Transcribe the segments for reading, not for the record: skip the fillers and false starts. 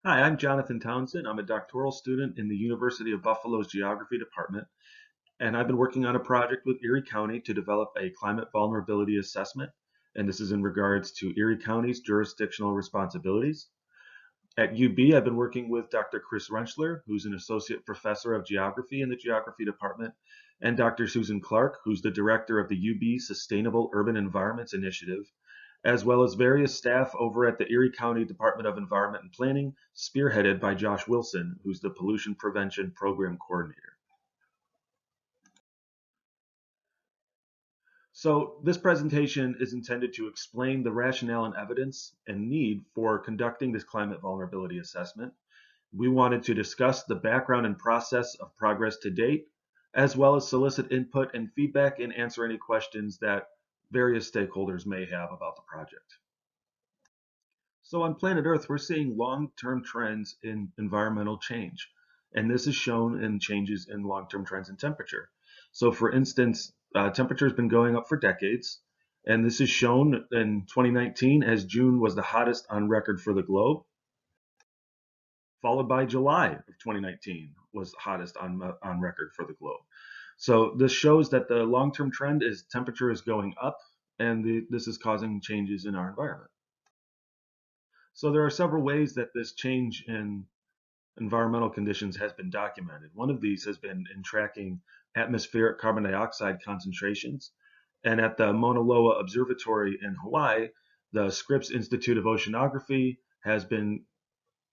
Hi, I'm Jonathan Townsend. I'm a doctoral student in the University of Buffalo's Geography Department, and I've been working on a project with Erie County to develop a climate vulnerability assessment, and this is in regards to Erie County's jurisdictional responsibilities. At UB, I've been working with Dr. Chris Rentschler, who's an associate professor of geography in the Geography Department, and Dr. Susan Clark, who's the director of the UB Sustainable Urban Environments Initiative, as well as various staff over at the Erie County Department of Environment and Planning, spearheaded by Josh Wilson, who's the Pollution Prevention Program Coordinator. So this presentation is intended to explain the rationale and evidence and need for conducting this climate vulnerability assessment. We wanted to discuss the background and process of progress to date, as well as solicit input and feedback and answer any questions that various stakeholders may have about the project. So on planet Earth, we're seeing long-term trends in environmental change, and this is shown in changes in long-term trends in temperature. So for instance, temperature has been going up for decades, and this is shown in 2019 as June was the hottest on record for the globe, followed by July of 2019 was hottest on record for the globe. So this shows that the long-term trend is temperature is going up, and this is causing changes in our environment. So there are several ways that this change in environmental conditions has been documented. One of these has been in tracking atmospheric carbon dioxide concentrations. And at the Mauna Loa Observatory in Hawaii, the Scripps Institute of Oceanography has been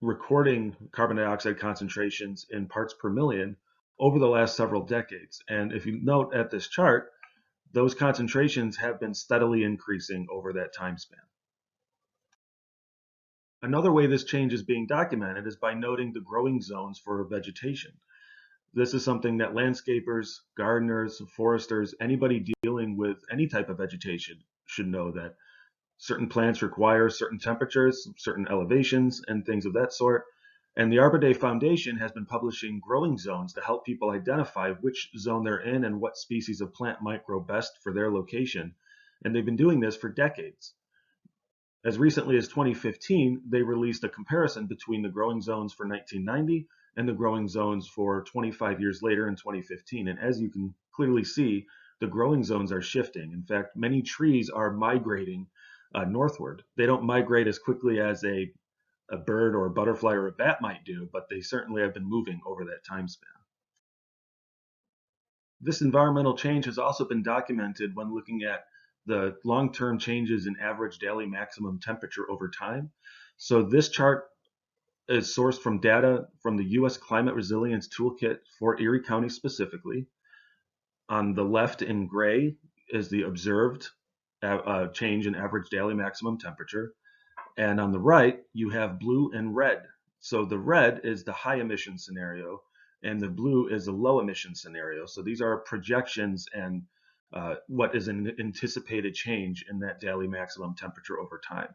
recording carbon dioxide concentrations in parts per million over the last several decades. And if you note at this chart, those concentrations have been steadily increasing over that time span. Another way this change is being documented is by noting the growing zones for vegetation. This is something that landscapers, gardeners, foresters, anybody dealing with any type of vegetation should know, that certain plants require certain temperatures, certain elevations, and things of that sort. And the Arbor Day Foundation has been publishing growing zones to help people identify which zone they're in and what species of plant might grow best for their location. And they've been doing this for decades. As recently as 2015, they released a comparison between the growing zones for 1990 and the growing zones for 25 years later in 2015. And as you can clearly see, the growing zones are shifting. In fact, many trees are migrating northward. They don't migrate as quickly as a bird or a butterfly or a bat might do, but they certainly have been moving over that time span. This environmental change has also been documented when looking at the long-term changes in average daily maximum temperature over time. So this chart is sourced from data from the U.S. Climate Resilience Toolkit for Erie County specifically. On the left in gray is the observed change in average daily maximum temperature. And on the right, you have blue and red. So the red is the high emission scenario, and the blue is a low emission scenario. So these are projections and what is an anticipated change in that daily maximum temperature over time.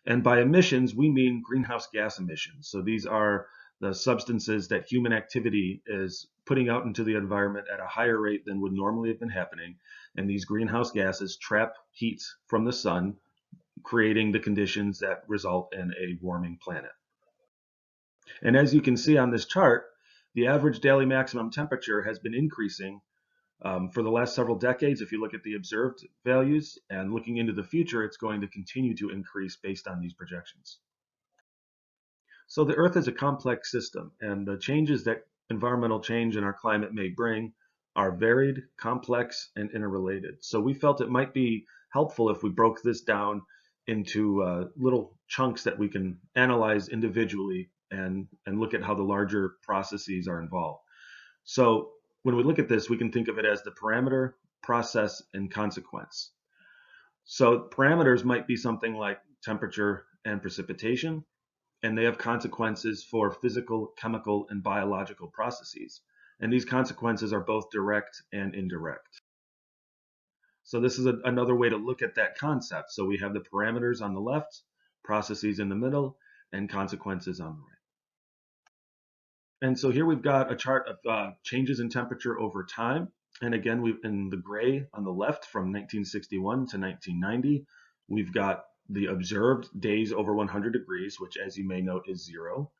And by emissions, we mean greenhouse gas emissions. So these are the substances that human activity is putting out into the environment at a higher rate than would normally have been happening. And these greenhouse gases trap heat from the sun, creating the conditions that result in a warming planet. And as you can see on this chart, the average daily maximum temperature has been increasing for the last several decades. If you look at the observed values, and looking into the future, it's going to continue to increase based on these projections. So the Earth is a complex system, and the changes that environmental change in our climate may bring are varied, complex, and interrelated. So we felt it might be helpful if we broke this down into little chunks that we can analyze individually and look at how the larger processes are involved. So when we look at this, we can think of it as the parameter, process, and consequence. So parameters might be something like temperature and precipitation, and they have consequences for physical, chemical, and biological processes. And these consequences are both direct and indirect. So this is another way to look at that concept. So we have the parameters on the left, processes in the middle, and consequences on the right. And so here we've got a chart of changes in temperature over time. And again, we've in the gray on the left from 1961 to 1990, we've got the observed days over 100 degrees, which as you may note is 0.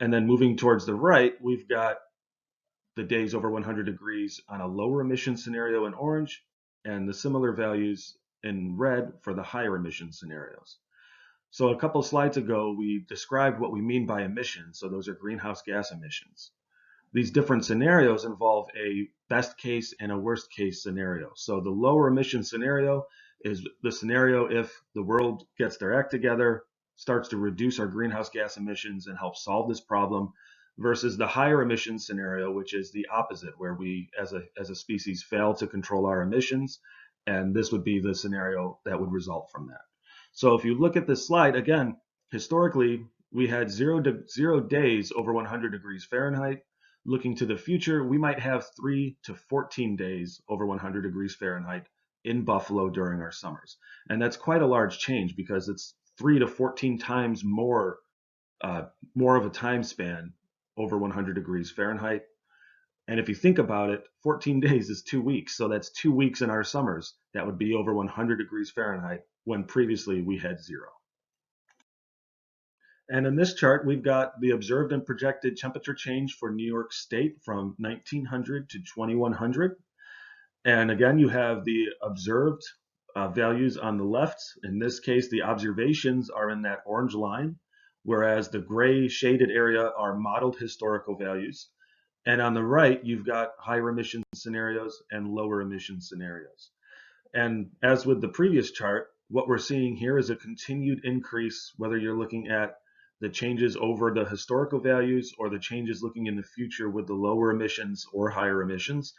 And then moving towards the right, we've got the days over 100 degrees on a lower emission scenario in orange, and the similar values in red for the higher emission scenarios. So a couple slides ago, we described what we mean by emissions. So those are greenhouse gas emissions. These different scenarios involve a best case and a worst case scenario. So the lower emission scenario is the scenario if the world gets their act together, starts to reduce our greenhouse gas emissions and help solve this problem, versus the higher emission scenario, which is the opposite, where we as a species fail to control our emissions, and this would be the scenario that would result from that. So if you look at this slide again, historically we had 0 days over 100 degrees Fahrenheit. Looking to the future, we might have 3 to 14 days over 100 degrees Fahrenheit in Buffalo during our summers. And that's quite a large change because it's 3 to 14 times more of a time span over 100 degrees Fahrenheit. And if you think about it, 14 days is 2 weeks. So that's 2 weeks in our summers that would be over 100 degrees Fahrenheit when previously we had 0. And in this chart, we've got the observed and projected temperature change for New York State from 1900 to 2100. And again, you have the observed values on the left. In this case, the observations are in that orange line, whereas the gray shaded area are modeled historical values. And on the right, you've got higher emission scenarios and lower emission scenarios. And as with the previous chart, what we're seeing here is a continued increase, whether you're looking at the changes over the historical values or the changes looking in the future with the lower emissions or higher emissions.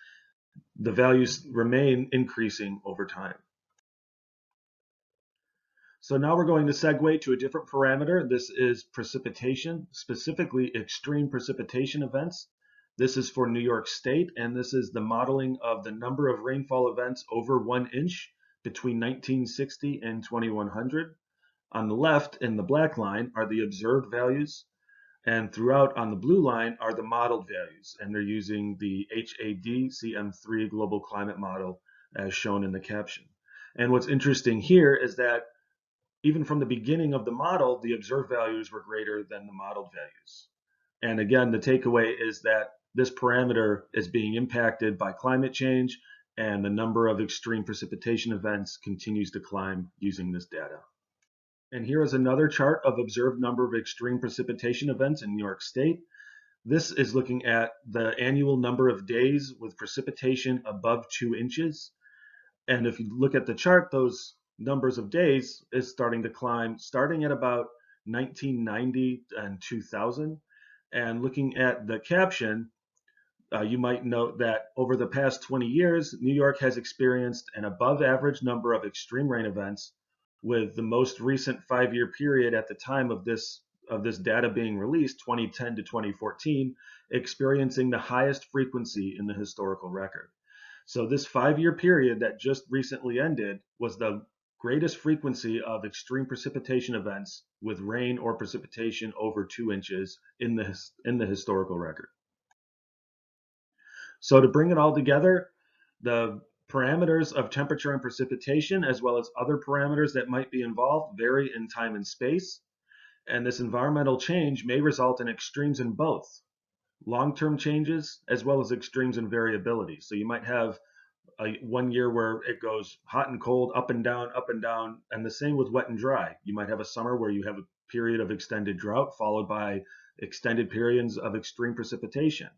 The values remain increasing over time. So now we're going to segue to a different parameter. This is precipitation, specifically extreme precipitation events. This is for New York State, and this is the modeling of the number of rainfall events over 1 inch between 1960 and 2100. On the left, in the black line, are the observed values, and throughout on the blue line are the modeled values, and they're using the HAD-CM3 global climate model as shown in the caption. And what's interesting here is that even from the beginning of the model, the observed values were greater than the modeled values. And again, the takeaway is that this parameter is being impacted by climate change, and the number of extreme precipitation events continues to climb using this data. And here is another chart of observed number of extreme precipitation events in New York State. This is looking at the annual number of days with precipitation above 2 inches. And if you look at the chart, those numbers of days is starting to climb, starting at about 1990 and 2000. And looking at the caption, you might note that over the past 20 years, New York has experienced an above average number of extreme rain events, with the most recent 5-year period at the time of this data being released, 2010 to 2014, experiencing the highest frequency in the historical record. So this 5-year period that just recently ended was the greatest frequency of extreme precipitation events with rain or precipitation over 2 inches in the historical record. So to bring it all together, the parameters of temperature and precipitation, as well as other parameters that might be involved, vary in time and space. And this environmental change may result in extremes in both long-term changes as well as extremes in variability. So you might have one year where it goes hot and cold, up and down, and the same with wet and dry. You might have a summer where you have a period of extended drought followed by extended periods of extreme precipitation.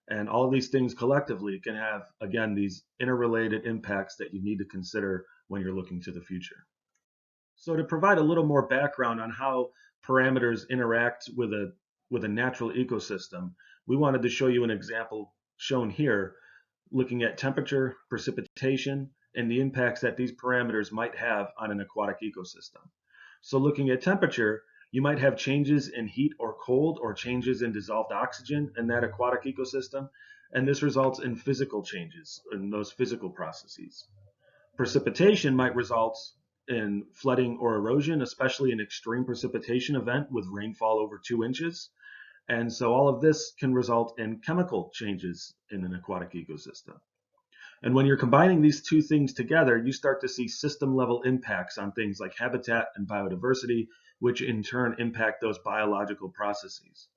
And all of these things collectively can have, again, these interrelated impacts that you need to consider when you're looking to the future. So to provide a little more background on how parameters interact with a natural ecosystem, we wanted to show you an example shown here, looking at temperature, precipitation, and the impacts that these parameters might have on an aquatic ecosystem. So looking at temperature, you might have changes in heat or cold or changes in dissolved oxygen in that aquatic ecosystem, and this results in physical changes in those physical processes. Precipitation might result in flooding or erosion, especially an extreme precipitation event with rainfall over 2 inches. And so all of this can result in chemical changes in an aquatic ecosystem. And when you're combining these two things together, you start to see system level impacts on things like habitat and biodiversity, which in turn impact those biological processes.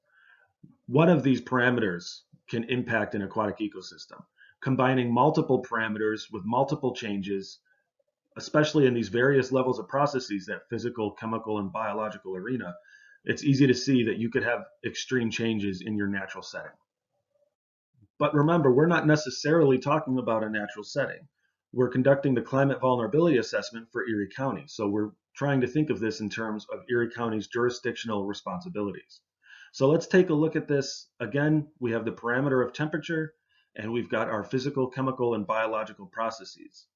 one of these parameters can impact an aquatic ecosystem. Combining multiple parameters with multiple changes, especially in these various levels of processes, that physical, chemical, and biological arena, it's easy to see that you could have extreme changes in your natural setting. But remember, we're not necessarily talking about a natural setting. We're conducting the climate vulnerability assessment for Erie County. So we're trying to think of this in terms of Erie County's jurisdictional responsibilities. So let's take a look at this. Again, we have the parameter of temperature, and we've got our physical, chemical, and biological processes.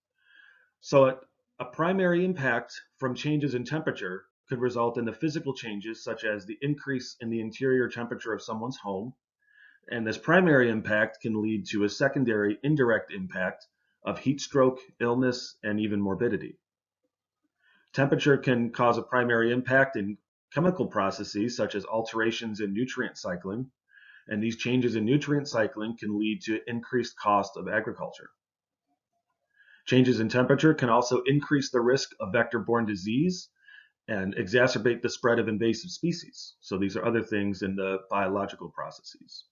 So a primary impact from changes in temperature could result in the physical changes, such as the increase in the interior temperature of someone's home. And this primary impact can lead to a secondary indirect impact of heat stroke, illness, and even morbidity. Temperature can cause a primary impact in chemical processes, such as alterations in nutrient cycling. And these changes in nutrient cycling can lead to increased cost of agriculture. Changes in temperature can also increase the risk of vector-borne disease and exacerbate the spread of invasive species. So these are other things in the biological processes.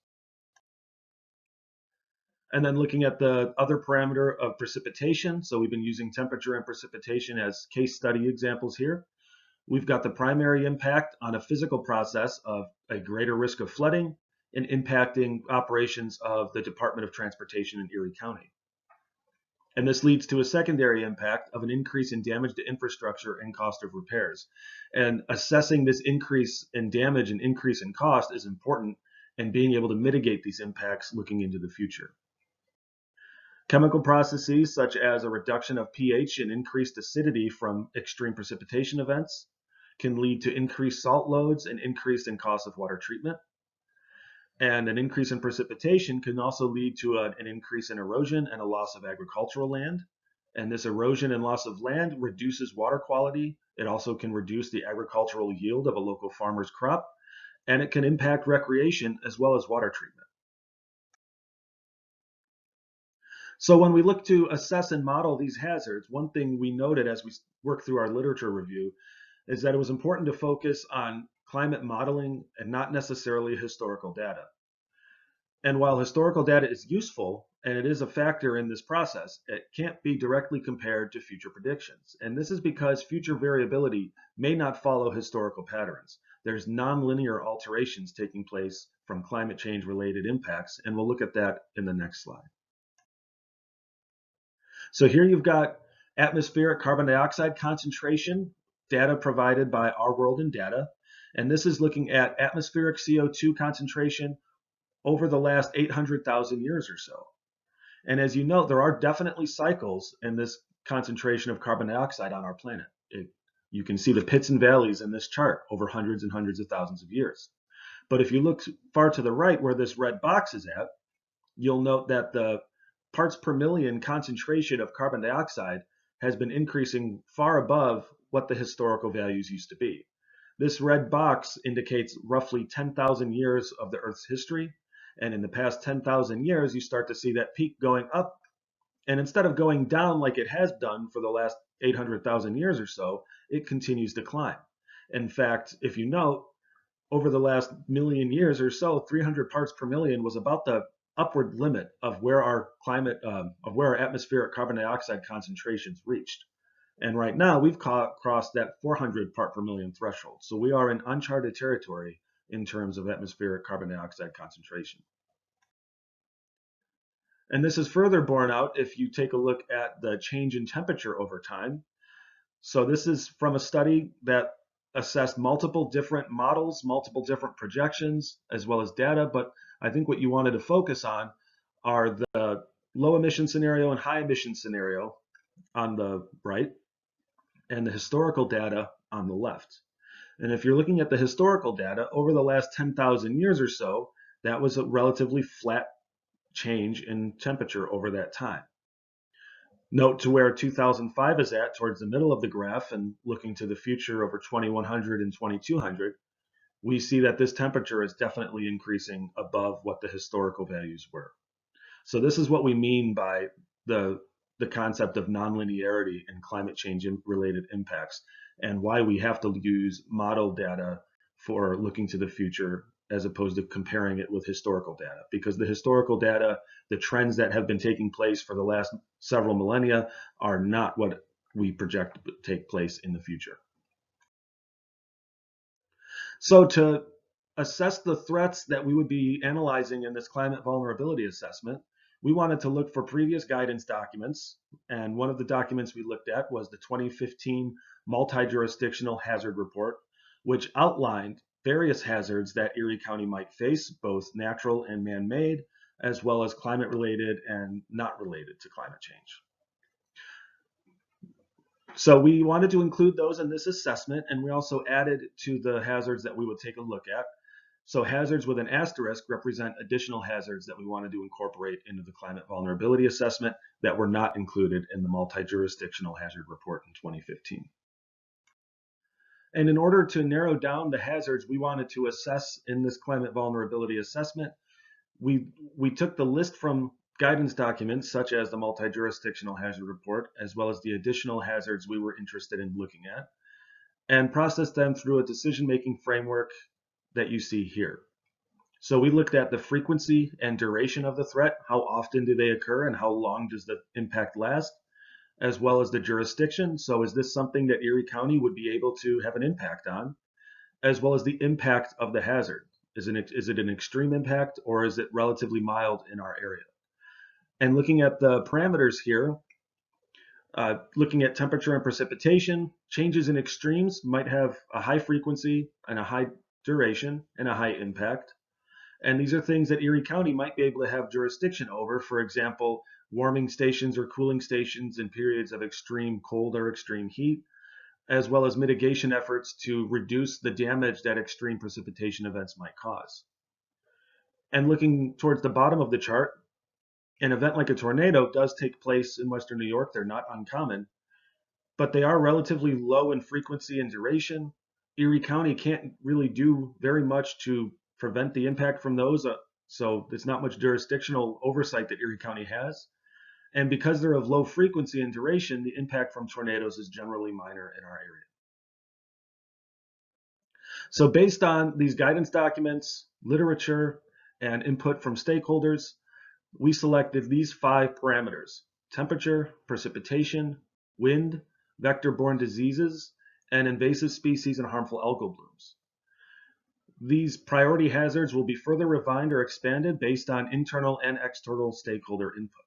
And then looking at the other parameter of precipitation. So we've been using temperature and precipitation as case study examples here. We've got the primary impact on a physical process of a greater risk of flooding and impacting operations of the Department of Transportation in Erie County. And this leads to a secondary impact of an increase in damage to infrastructure and cost of repairs. And assessing this increase in damage and increase in cost is important, and being able to mitigate these impacts looking into the future. Chemical processes such as a reduction of pH and increased acidity from extreme precipitation events can lead to increased salt loads and increase in cost of water treatment. And an increase in precipitation can also lead to an increase in erosion and a loss of agricultural land. And this erosion and loss of land reduces water quality. It also can reduce the agricultural yield of a local farmer's crop, and it can impact recreation as well as water treatment. So when we look to assess and model these hazards, one thing we noted as we worked through our literature review is that it was important to focus on climate modeling and not necessarily historical data. And while historical data is useful and it is a factor in this process, it can't be directly compared to future predictions. And this is because future variability may not follow historical patterns. There's nonlinear alterations taking place from climate change related impacts, and we'll look at that in the next slide. So here you've got atmospheric carbon dioxide concentration, data provided by Our World in Data. And this is looking at atmospheric CO2 concentration over the last 800,000 years or so. And as you note, there are definitely cycles in this concentration of carbon dioxide on our planet. You can see the pits and valleys in this chart over hundreds and hundreds of thousands of years. But if you look far to the right where this red box is at, you'll note that the parts per million concentration of carbon dioxide has been increasing far above what the historical values used to be. This red box indicates roughly 10,000 years of the Earth's history. And in the past 10,000 years, you start to see that peak going up. And instead of going down like it has done for the last 800,000 years or so, it continues to climb. In fact, if you note, over the last million years or so, 300 parts per million was about the upward limit of where our atmospheric carbon dioxide concentrations reached. And right now we've crossed that 400 part per million threshold. So we are in uncharted territory in terms of atmospheric carbon dioxide concentration. And this is further borne out if you take a look at the change in temperature over time. So this is from a study that assessed multiple different models, multiple different projections, as well as data. But I think what you wanted to focus on are the low emission scenario and high emission scenario on the right, and the historical data on the left. And if you're looking at the historical data over the last 10,000 years or so, that was a relatively flat change in temperature over that time. Note to where 2005 is at towards the middle of the graph, and looking to the future over 2100 and 2200, we see that this temperature is definitely increasing above what the historical values were. So this is what we mean by the concept of nonlinearity in climate change related impacts, and why we have to use model data for looking to the future as opposed to comparing it with historical data, because the historical data, the trends that have been taking place for the last several millennia, are not what we project to take place in the future. So to assess the threats that we would be analyzing in this climate vulnerability assessment, we wanted to look for previous guidance documents, and one of the documents we looked at was the 2015 Multi-Jurisdictional Hazard Report, which outlined various hazards that Erie County might face, both natural and man-made, as well as climate-related and not related to climate change. So we wanted to include those in this assessment, and we also added to the hazards that we would take a look at. So hazards with an asterisk represent additional hazards that we wanted to incorporate into the climate vulnerability assessment that were not included in the multi-jurisdictional hazard report in 2015. And in order to narrow down the hazards we wanted to assess in this climate vulnerability assessment, we took the list from guidance documents such as the multi-jurisdictional hazard report, as well as the additional hazards we were interested in looking at, and processed them through a decision-making framework that you see here. So we looked at the frequency and duration of the threat, how often do they occur and how long does the impact last, as well as the jurisdiction. So is this something that Erie County would be able to have an impact on, as well as the impact of the hazard. Is it an extreme impact or is it relatively mild in our area? And looking at the parameters here, looking at temperature and precipitation, changes in extremes might have a high frequency and a high duration and a high impact. And these are things that Erie County might be able to have jurisdiction over. For example, warming stations or cooling stations in periods of extreme cold or extreme heat, as well as mitigation efforts to reduce the damage that extreme precipitation events might cause. And looking towards the bottom of the chart, an event like a tornado does take place in Western New York. They're not uncommon, but they are relatively low in frequency and duration. Erie County can't really do very much to prevent the impact from those, so there's not much jurisdictional oversight that Erie County has. And because they're of low frequency and duration, the impact from tornadoes is generally minor in our area. So based on these guidance documents, literature, and input from stakeholders, we selected these 5 parameters: temperature, precipitation, wind, vector-borne diseases, and invasive species and harmful algal blooms. These priority hazards will be further refined or expanded based on internal and external stakeholder input.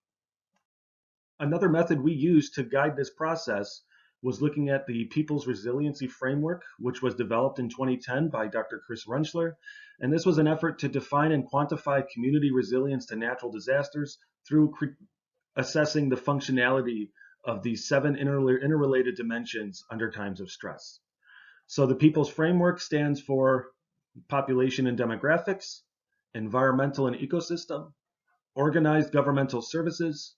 Another method we used to guide this process was looking at the People's Resiliency Framework, which was developed in 2010 by Dr. Chris Rentschler. And this was an effort to define and quantify community resilience to natural disasters through assessing the functionality of these 7 interrelated dimensions under times of stress. So the People's Framework stands for population and demographics, environmental and ecosystem, organized governmental services,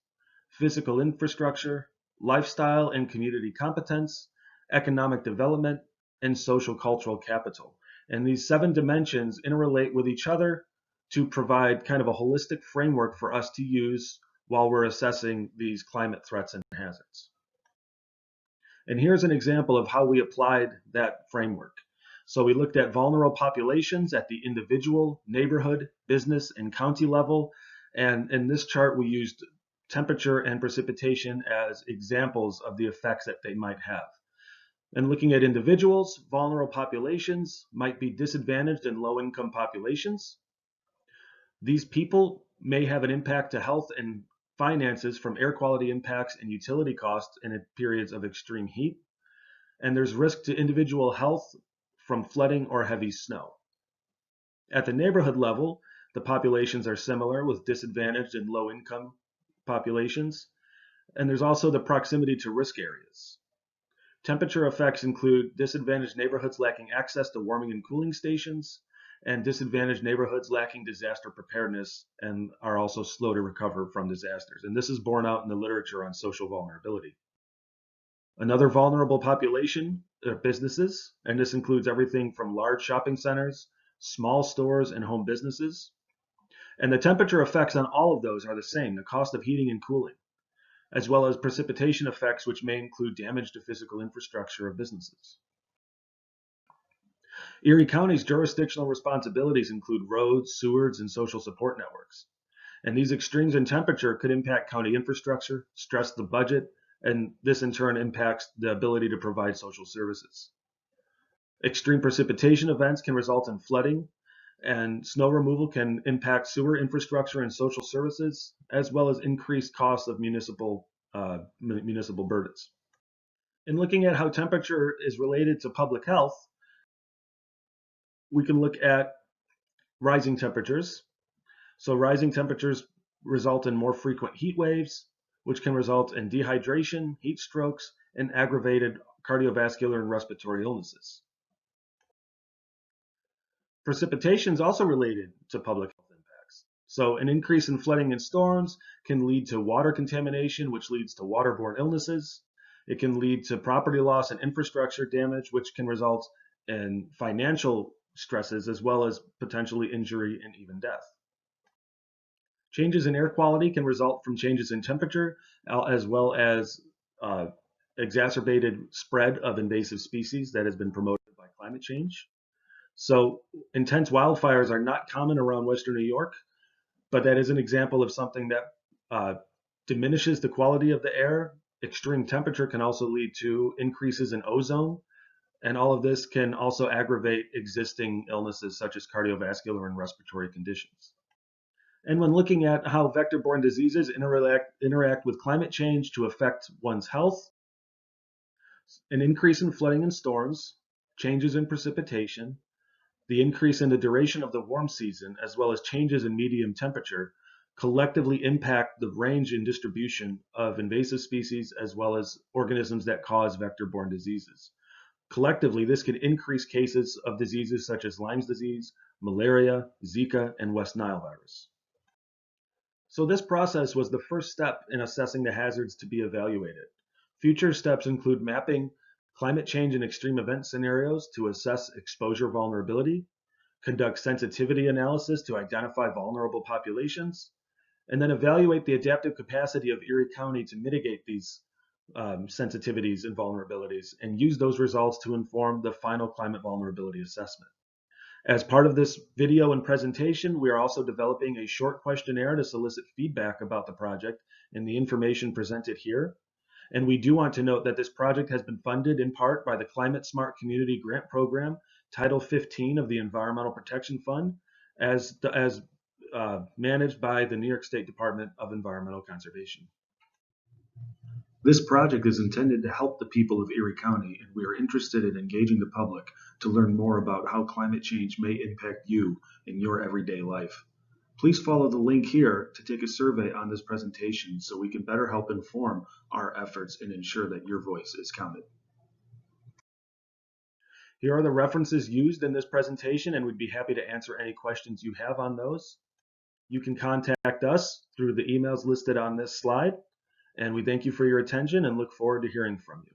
physical infrastructure, lifestyle and community competence, economic development, and social cultural capital. And these 7 dimensions interrelate with each other to provide kind of a holistic framework for us to use while we're assessing these climate threats and hazards. And here's an example of how we applied that framework. So we looked at vulnerable populations at the individual, neighborhood, business, and county level. And in this chart, we used temperature and precipitation as examples of the effects that they might have. And looking at individuals, vulnerable populations might be disadvantaged in low-income populations. These people may have an impact to health and finances from air quality impacts and utility costs in periods of extreme heat. And there's risk to individual health from flooding or heavy snow. At the neighborhood level, the populations are similar with disadvantaged and low-income populations. And there's also the proximity to risk areas. Temperature effects include disadvantaged neighborhoods lacking access to warming and cooling stations, and disadvantaged neighborhoods lacking disaster preparedness and are also slow to recover from disasters. And this is borne out in the literature on social vulnerability. Another vulnerable population are businesses, and this includes everything from large shopping centers, small stores, and home businesses. And the temperature effects on all of those are the same: the cost of heating and cooling, as well as precipitation effects, which may include damage to physical infrastructure of businesses. Erie County's jurisdictional responsibilities include roads, sewers, and social support networks. And these extremes in temperature could impact county infrastructure, stress the budget, and this in turn impacts the ability to provide social services. Extreme precipitation events can result in flooding, and snow removal can impact sewer infrastructure and social services, as well as increased costs of municipal burdens. In looking at how temperature is related to public health, we can look at rising temperatures. So rising temperatures result in more frequent heat waves, which can result in dehydration, heat strokes, and aggravated cardiovascular and respiratory illnesses. Precipitation is also related to public health impacts. So an increase in flooding and storms can lead to water contamination, which leads to waterborne illnesses. It can lead to property loss and infrastructure damage, which can result in financial stresses as well as potentially injury and even death. Changes in air quality can result from changes in temperature as well as exacerbated spread of invasive species that has been promoted by climate change. So intense wildfires are not common around Western New York, but that is an example of something that diminishes the quality of the air. Extreme temperature can also lead to increases in ozone, and all of this can also aggravate existing illnesses such as cardiovascular and respiratory conditions. And when looking at how vector-borne diseases interact with climate change to affect one's health, an increase in flooding and storms, changes in precipitation, the increase in the duration of the warm season, as well as changes in medium temperature, collectively impact the range and distribution of invasive species as well as organisms that cause vector-borne diseases. Collectively, this could increase cases of diseases such as Lyme's disease, malaria, Zika, and West Nile virus. So this process was the first step in assessing the hazards to be evaluated. Future steps include mapping climate change and extreme event scenarios to assess exposure vulnerability, conduct sensitivity analysis to identify vulnerable populations, and then evaluate the adaptive capacity of Erie County to mitigate these sensitivities and vulnerabilities, and use those results to inform the final climate vulnerability assessment. As part of this video and presentation, we are also developing a short questionnaire to solicit feedback about the project and the information presented here. And we do want to note that this project has been funded in part by the Climate Smart Community Grant Program, Title 15 of the Environmental Protection Fund, as managed by the New York State Department of Environmental Conservation. This project is intended to help the people of Erie County, and we are interested in engaging the public to learn more about how climate change may impact you in your everyday life. Please follow the link here to take a survey on this presentation so we can better help inform our efforts and ensure that your voice is counted. Here are the references used in this presentation, and we'd be happy to answer any questions you have on those. You can contact us through the emails listed on this slide. And we thank you for your attention and look forward to hearing from you.